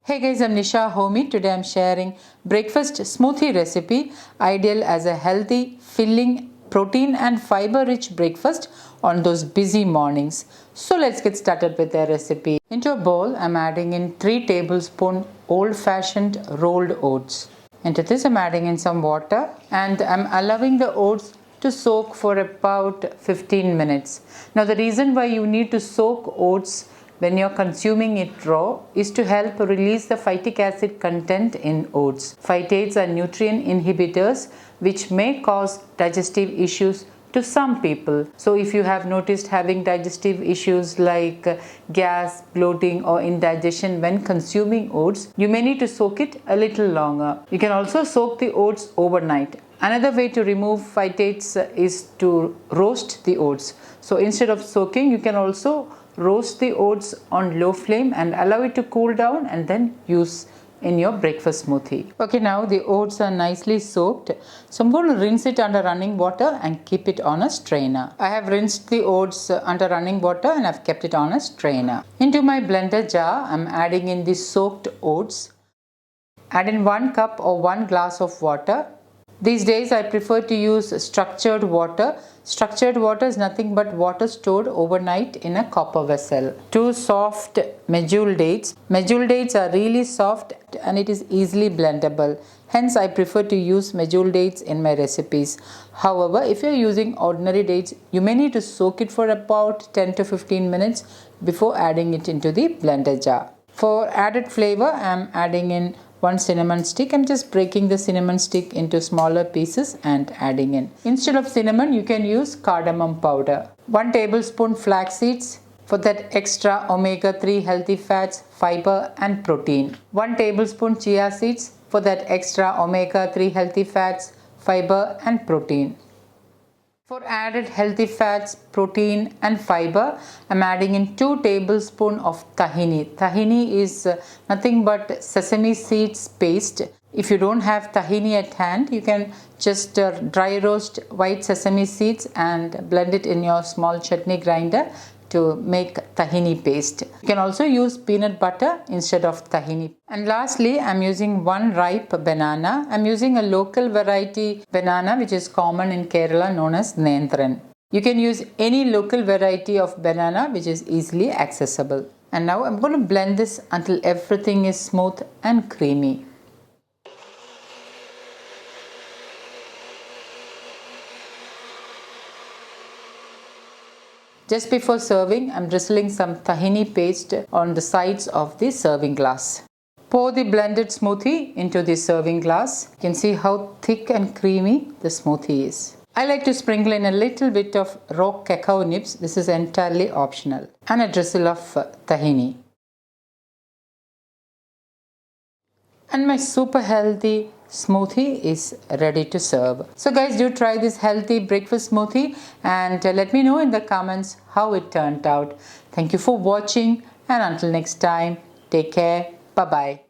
Hey guys, I'm Nisa Homey. Today I'm sharing breakfast smoothie recipe ideal as a healthy, filling, protein and fiber rich breakfast on those busy mornings. So let's get started with the recipe. Into a bowl, I'm adding in 3 tablespoons old-fashioned rolled oats. Into this I'm adding in some water and I'm allowing the oats to soak for about 15 minutes. Now the reason why you need to soak oats when you're consuming it raw is to help release the phytic acid content in oats. Phytates are nutrient inhibitors which may cause digestive issues to some people. So if you have noticed having digestive issues like gas, bloating or indigestion when consuming oats, you may need to soak it a little longer. You can also soak the oats overnight. Another way to remove phytates is to roast the oats. So instead of soaking, you can also roast the oats on low flame and allow it to cool down and then use in your breakfast smoothie. Okay, now the oats are nicely soaked. So I'm going to rinse it under running water and keep it on a strainer. I have rinsed the oats under running water and I've kept it on a strainer. Into my blender jar, I'm adding in the soaked oats. Add in 1 cup or 1 glass of water. These days I prefer to use structured water. Structured water is nothing but water stored overnight in a copper vessel. 2 soft medjool dates. Medjool dates are really soft and it is easily blendable. Hence I prefer to use medjool dates in my recipes. However, if you are using ordinary dates, you may need to soak it for about 10 to 15 minutes before adding it into the blender jar. For added flavor, I am adding in 1 cinnamon stick. I'm just breaking the cinnamon stick into smaller pieces and adding in. Instead of cinnamon, you can use cardamom powder. 1 tablespoon flax seeds for that extra omega-3 healthy fats, fiber and protein. 1 tablespoon chia seeds for that extra omega-3 healthy fats, fiber and protein. For added healthy fats, protein and fiber, I'm adding in 2 tablespoons of tahini. Tahini is nothing but sesame seeds paste. If you don't have tahini at hand, you can just dry roast white sesame seeds and blend it in your small chutney grinder to make tahini paste. You can also use peanut butter instead of tahini. And lastly, I'm using 1 ripe banana. I'm using a local variety banana which is common in Kerala known as Nendran. You can use any local variety of banana which is easily accessible. And now I'm going to blend this until everything is smooth and creamy. Just before serving, I'm drizzling some tahini paste on the sides of the serving glass. Pour the blended smoothie into the serving glass. You can see how thick and creamy the smoothie is. I like to sprinkle in a little bit of raw cacao nibs. This is entirely optional. And a drizzle of tahini. And my super healthy smoothie is ready to serve. So guys, do try this healthy breakfast smoothie and let me know in the comments how it turned out. Thank you for watching and until next time, take care. Bye-bye.